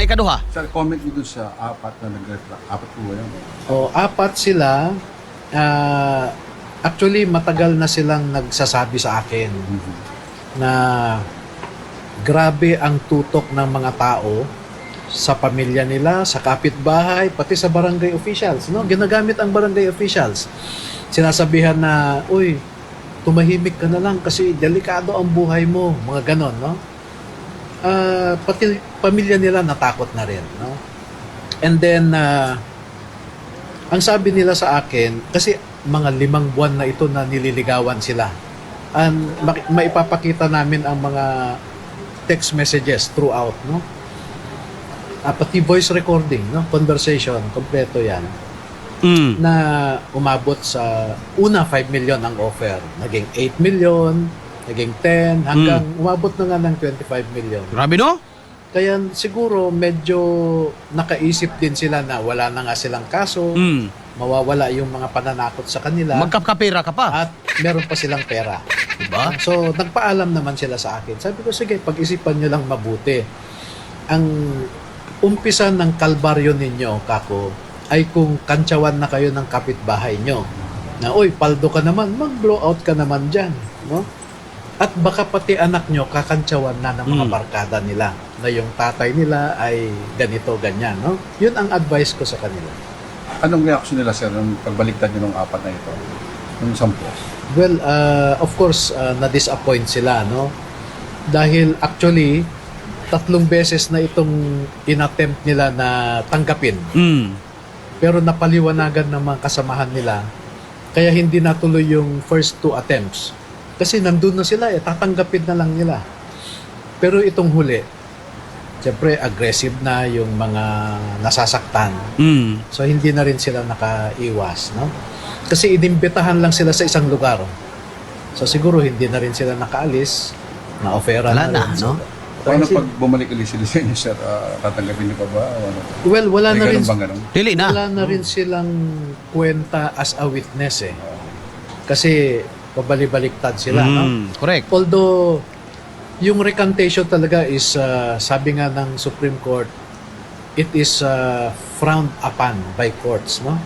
Kanay ikaduha. Sir, comment mo dun sa apat na nag-reflect. Apat po ba yun? Apat sila. Actually, matagal na silang nagsasabi sa akin na grabe ang tutok ng mga tao sa pamilya nila, sa kapitbahay, pati sa barangay officials. No? Ginagamit ang barangay officials. Sinasabihan na, uy, tumahimik ka na lang kasi delikado ang buhay mo. Mga ganon, no? Pati pamilya nila natakot na rin, no? And then, ang sabi nila sa akin, kasi mga 5 buwan na ito na nililigawan sila. Maipapakita namin ang mga text messages throughout, no? Pati voice recording, no? Conversation, kompleto yan. Na umabot sa una 5 million ang offer. Naging 8 million, naging 10, hanggang umabot na nga ng 25 million. Grabe, no? Kaya siguro medyo nakaisip din sila na wala na nga silang kaso, mawawala yung mga pananakot sa kanila. Magkapkapira ka pa. At meron pa silang pera. Diba? So, nagpaalam naman sila sa akin. Sabi ko, sige, pag-isipan nyo lang mabuti. Ang umpisa ng kalbaryo ninyo, kako, ay kung kantsawan na kayo ng kapitbahay nyo. Na, uy, paldo ka naman, mag-blow out ka naman dyan. No? At baka pati anak nyo kakantsawan na ng mga barkada nila. Na yung tatay nila ay ganito, ganyan. No? Yun ang advice ko sa kanila. Anong reaction nila, sir, nung pagbaliktad nyo ng apat na ito? Yung 10? Well, of course, na-disappoint sila, no? Dahil actually, 3 beses na itong inattempt nila na tanggapin. Pero napaliwanagan ng mga kasamahan nila, kaya hindi natuloy yung first 2 attempts. Kasi nandun na sila, tatanggapin na lang nila. Pero itong huli, siyempre aggressive na yung mga nasasaktan. So hindi na rin sila nakaiwas, no? Kasi inimbitahan lang sila sa isang lugar. So siguro hindi na rin sila nakaalis, na-offera Wala na rin. na, no? Paano pag bumalik ulit sila sa inyo, sir? Tatanggapin niyo pa ba? O ano? Well, wala na May rin ganun bang ganun? Dili na. wala na rin silang kwenta as a witness eh. Kasi pabalik-baliktad sila, no? Correct. Although yung recantation talaga is sabi nga ng Supreme Court, it is frowned upon by courts, no?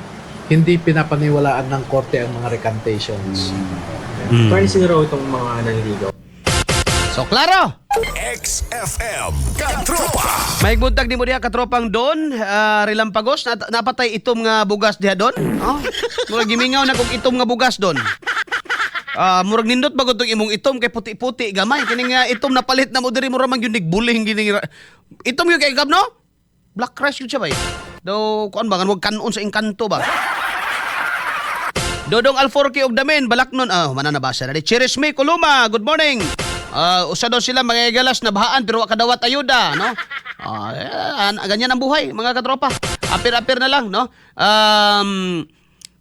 Hindi pinapaniwalaan ng korte ang mga recantations. Paano sino raw itong mga naniligaw? So, klaro! XFM Katropa. May buntag ni mo diha katropang Don, Rilampagos, napatay itom nga bugas diha Don. Oh, murag gimingaw na kog itom nga bugas Don. Murag nindot bagod tong imong itom kay puti-puti gamay kini nga itom na palit na mo diri mura man gyud nigbuling gini. Itom yung kay gab no? Black crush yun siya bay. Do kuan ba kan wag kanon sa engkanto ba? Dodong Alforque og Damen Balaknon. Mananabasa na di. Cherish me Kuluma, good morning. Usa daw sila mga galas na bahaan pero wa kadawat ayuda, no? Ganyan ang buhay, mga katropa. Apir-apir na lang, no?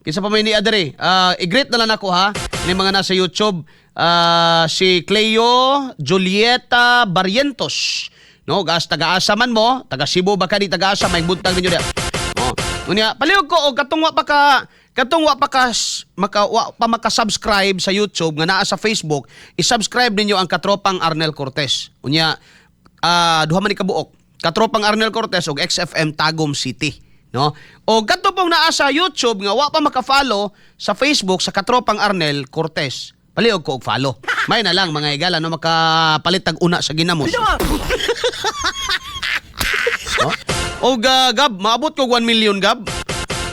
Kisa pa may ni Adre. I-greet na lang ako ha. Ini mga nasa YouTube. Si Cleo Julieta Barrientos. No, taga-asa man mo, taga Cebu ba ka di taga-asa may buntag ninyo dia. Unya, palihog ko og katong wa pa maka-subscribe sa YouTube nga naa sa Facebook, i-subscribe ninyo ang Katropang Arnel Cortez. Unya, duha man ni kabuok. Katropang Arnel Cortez og XFM Tagum City, no? O kadto pong naa sa YouTube nga wa pa maka-follow sa Facebook sa Katropang Arnel Cortez. Palihog ko og follow. May na lang mga igala no makapalit tag una sa ginamos. No? O Gab, maabot ko 1 million Gab.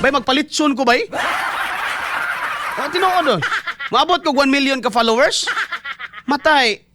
Bay magpalitson ko bay. Tinuod doon. Maabot ko 1 million ka followers. Matay.